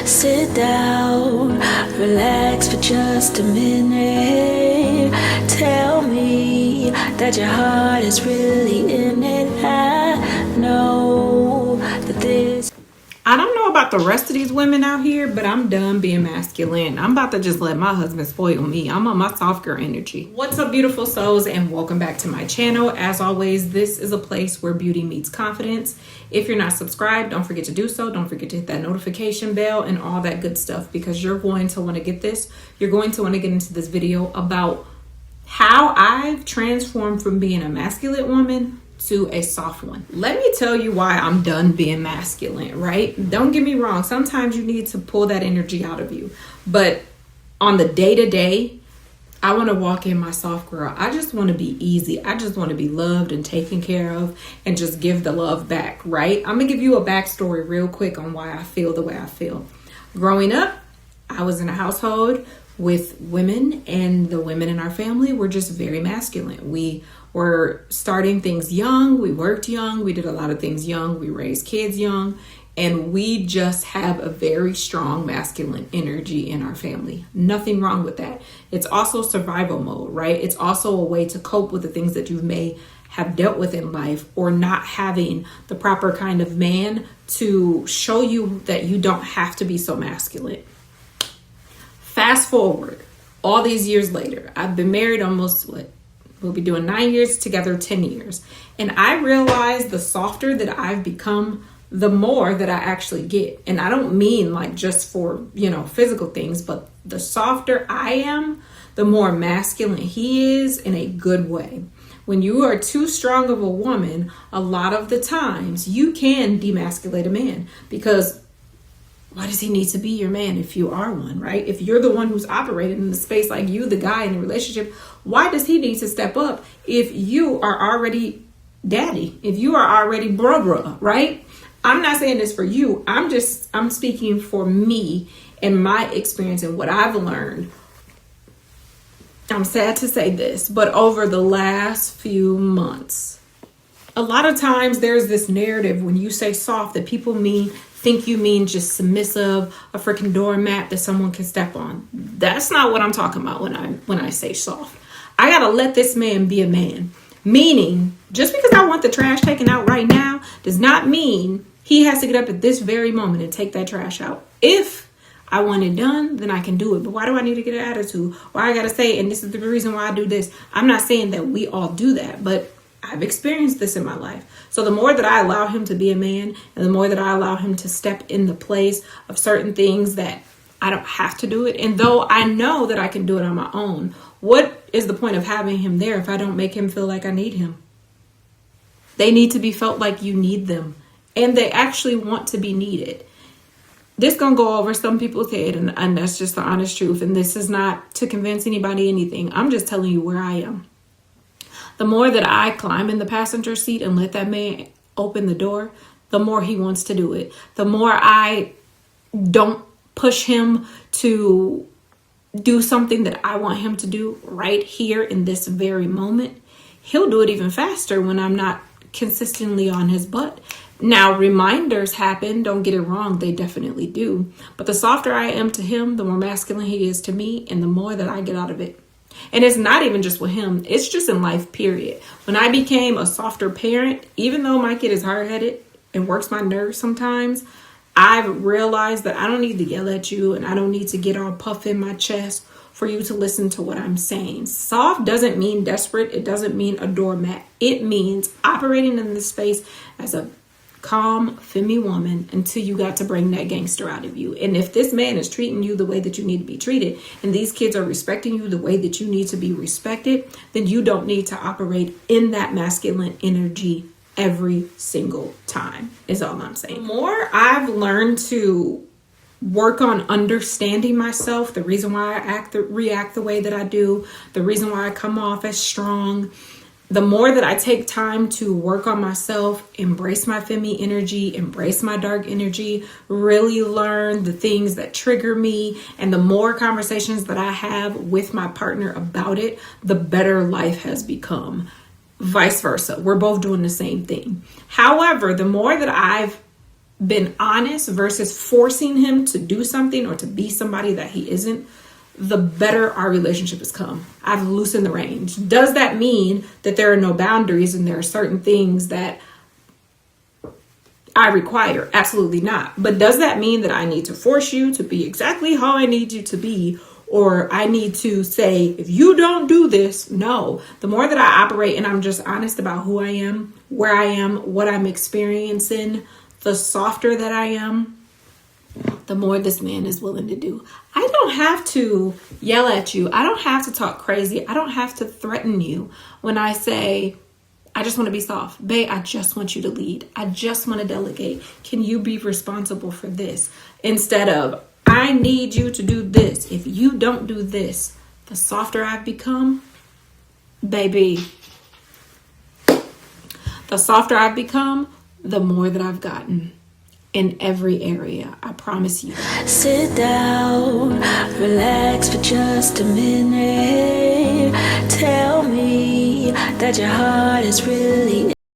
Sit down, relax for just a minute. Tell me that your heart is really in it. I know that this. I don't know about the rest of these women out here, but I'm done being masculine. I'm about to just let my husband spoil me. I'm on my soft girl energy. What's up, beautiful souls, and welcome back to my channel. As always, this is a place where beauty meets confidence. If you're not subscribed, don't forget to do so. Don't forget to hit that notification bell and all that good stuff, because you're going to want to get this. You're going to want to get into this video about how I've transformed from being a masculine woman to a soft one. Let me tell you why I'm done being masculine, right? Don't get me wrong. Sometimes you need to pull that energy out of you. But on the day-to-day, I want to walk in my soft girl. I just want to be easy. I just want to be loved and taken care of and just give the love back, right? I'm going to give you a backstory real quick on why I feel the way I feel. Growing up, I was in a household with women, and the women in our family were just very masculine. We were starting things young. We worked young. We did a lot of things young. We raised kids young. And we just have a very strong masculine energy in our family. Nothing wrong with that. It's also survival mode, right? It's also a way to cope with the things that you may have dealt with in life, or not having the proper kind of man to show you that you don't have to be so masculine. Fast forward, all these years later, I've been married almost, we'll be doing 9 years together, 10 years. And I realized the softer that I've become, the more that I actually get. And I don't mean like just for, physical things, but the softer I am, the more masculine he is, in a good way. When you are too strong of a woman, a lot of the times you can demasculate a man, because why does he need to be your man if you are one, right? If you're the one who's operating in the space, like you, the guy in the relationship, why does he need to step up if you are already daddy, if you are already bruh, right? I'm not saying this for you. I'm speaking for me and my experience and what I've learned. I'm sad to say this, but over the last few months, a lot of times there's this narrative when you say soft that people think you mean just submissive, a freaking doormat that someone can step on. That's not what I'm talking about when I say soft. I gotta let this man be a man. Meaning, just because I want the trash taken out right now does not mean he has to get up at this very moment and take that trash out. If I want it done, then I can do it. But why do I need to get an attitude? Why I gotta say, and this is the reason why I do this. I'm not saying that we all do that, but I've experienced this in my life. So the more that I allow him to be a man, and the more that I allow him to step in the place of certain things that I don't have to do it, and though I know that I can do it on my own, what is the point of having him there if I don't make him feel like I need him? They need to be felt like you need them, and they actually want to be needed. This gonna go over some people's head, and that's just the honest truth. And this is not to convince anybody anything. I'm just telling you where I am. The more that I climb in the passenger seat and let that man open the door, the more he wants to do it. The more I don't push him to do something that I want him to do right here in this very moment, he'll do it even faster when I'm not consistently on his butt. Now, reminders happen. Don't get it wrong. They definitely do. But the softer I am to him, the more masculine he is to me, and the more that I get out of it. And it's not even just with him. It's just in life, period. When I became a softer parent, even though my kid is hard-headed and works my nerves sometimes, I've realized that I don't need to yell at you, and I don't need to get all puffed in my chest for you to listen to what I'm saying. Soft doesn't mean desperate. It doesn't mean a doormat. It means operating in this space as a calm, femmy woman until you got to bring that gangster out of you. And if this man is treating you the way that you need to be treated, and these kids are respecting you the way that you need to be respected, then you don't need to operate in that masculine energy every single time, is all I'm saying. The more I've learned to work on understanding myself, the reason why I react the way that I do, the reason why I come off as strong, the more that I take time to work on myself, embrace my femmy energy, embrace my dark energy, really learn the things that trigger me, and the more conversations that I have with my partner about it, the better life has become. Vice versa. We're both doing the same thing. However, the more that I've been honest versus forcing him to do something or to be somebody that he isn't, the better our relationship has come. I've loosened the range. Does that mean that there are no boundaries and there are certain things that I require? Absolutely not. But does that mean that I need to force you to be exactly how I need you to be? Or I need to say, if you don't do this? No. The more that I operate and I'm just honest about who I am, where I am, what I'm experiencing, the softer that I am, the more this man is willing to do. I don't have to yell at you. I don't have to talk crazy. I don't have to threaten you when I say, I just want to be soft. Babe, I just want you to lead. I just want to delegate. Can you be responsible for this? Instead of, I need you to do this. If you don't do this, the softer I've become, baby, the softer I've become, the more that I've gotten in every area. I promise you. Sit down, relax for just a minute. Tell me that your heart is really